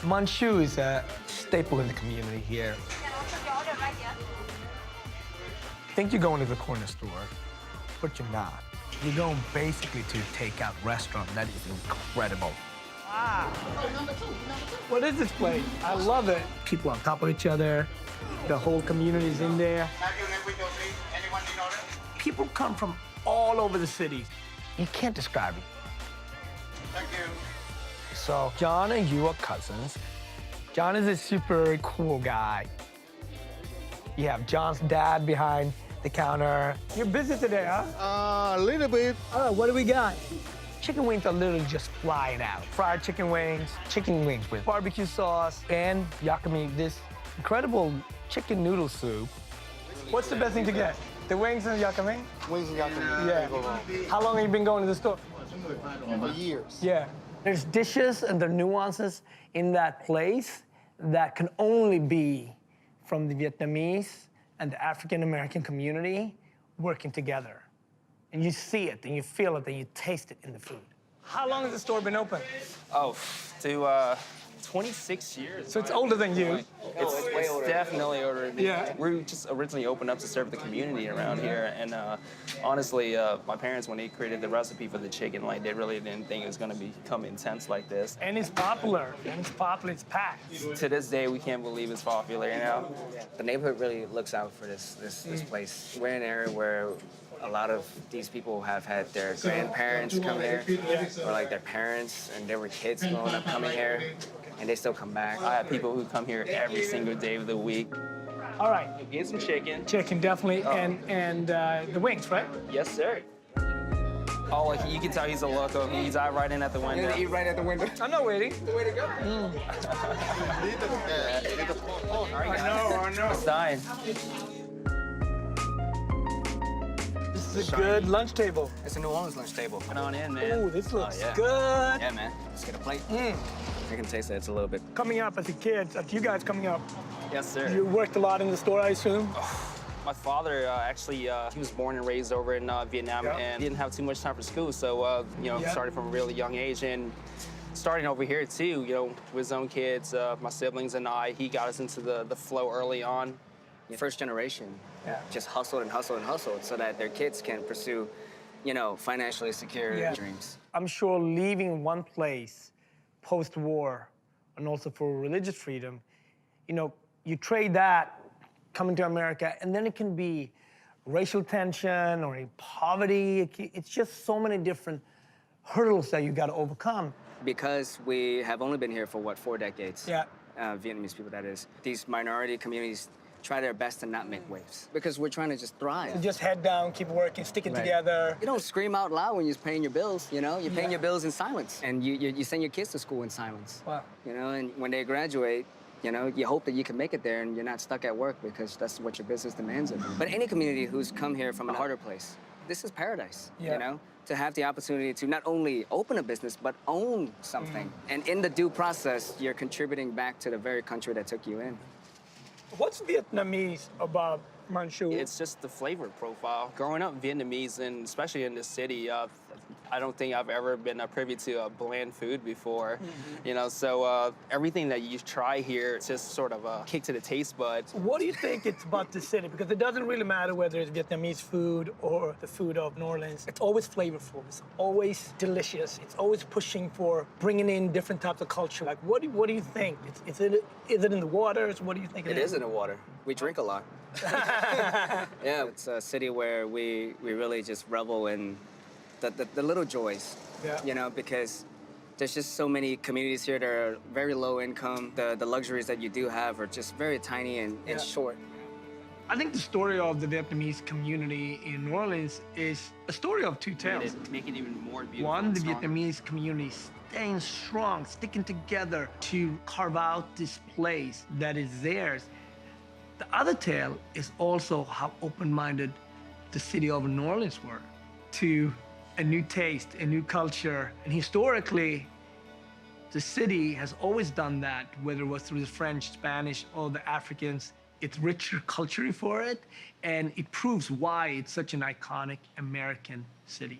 Manchu is a staple in the community here. Think you're going to the corner store, but you're not. You're going basically to a takeout restaurant that is incredible. Wow. What is this place? I love it. People on top of each other. The whole community's in there. People come from all over the city. You can't describe it. Thank you. So John and you are cousins. John is a super cool guy. You have John's dad behind the counter. You're busy today, huh? A little bit. Oh, what do we got? Chicken wings are literally just flying out. Fried chicken wings with barbecue sauce, and yakami, this incredible chicken noodle soup. What's the best thing to get? The wings and yakami? Wings and yakami. Yeah. How long have you been going to the store? For years. Yeah. There's dishes and the nuances in that place that can only be from the Vietnamese and the African-American community working together. And you see it, and you feel it, and you taste it in the food. How long has the store been open? Oh, to 26 years. So it's older than you. It's definitely older than me. Yeah. We just originally opened up to serve the community around here, and honestly, my parents, when they created the recipe for the chicken, like, they really didn't think it was gonna become intense like this. And it's popular, it's packed. To this day, we can't believe it's popular, you know? The neighborhood really looks out for this place. We're in an area where a lot of these people have had their grandparents come here, or like their parents, and they were kids growing up coming here, and they still come back. I have people who come here every single day of the week. All right. Get some chicken. Chicken, definitely, and the wings, right? Yes, sir. Oh, like, you can tell he's a loco. He's out right in at the window. Eat right at the window. I'm not waiting. Way to go. I know. It's dying. This is a good lunch table. It's a New Orleans lunch table. Come on in, man. Ooh, this looks yeah. good. Yeah, man. Let's get a plate. I can taste it. It's a little bit. Coming up as a kid, you guys coming up, Yes, sir. you worked a lot in the store, I assume? My father, he was born and raised over in Vietnam, and didn't have too much time for school, so, started from a really young age, and starting over here, too, with his own kids, my siblings and I, he got us into the flow early on. First generation just hustled and hustled and hustled so that their kids can pursue, financially secure dreams. I'm sure leaving one place post-war and also for religious freedom, you trade that coming to America, and then it can be racial tension or poverty. It's just so many different hurdles that you got to overcome. Because we have only been here for, 4 decades? Yeah. Vietnamese people, that is. These minority communities try their best to not make waves because we're trying to just thrive. So just head down, keep working, stick it together. You don't scream out loud when you're paying your bills, You're paying your bills in silence. And you send your kids to school in silence. Wow. And when they graduate, you hope that you can make it there and you're not stuck at work because that's what your business demands of you. But any community who's come here from a harder place, this is paradise, To have the opportunity to not only open a business, but own something. And in the due process, you're contributing back to the very country that took you in. What's Vietnamese about Manchu? It's just the flavor profile. Growing up Vietnamese, and especially in this city, I don't think I've ever been privy to bland food before. So everything that you try here, it's just sort of a kick to the taste buds. What do you think it's about the city? Because it doesn't really matter whether it's Vietnamese food or the food of New Orleans. It's always flavorful. It's always delicious. It's always pushing for bringing in different types of culture. Like, what do you think? Is it in the waters? What do you think it is in the water. We drink a lot. Yeah, it's a city where we really just revel in the little joys, because there's just so many communities here that are very low income. The luxuries that you do have are just very tiny and short. I think the story of the Vietnamese community in New Orleans is a story of two tales. Make it even more beautiful. One, the Vietnamese community staying strong, sticking together to carve out this place that is theirs. The other tale is also how open-minded the city of New Orleans were to a new taste, a new culture. And historically, the city has always done that, whether it was through the French, Spanish, or the Africans. It's richer culturally for it, and it proves why it's such an iconic American city.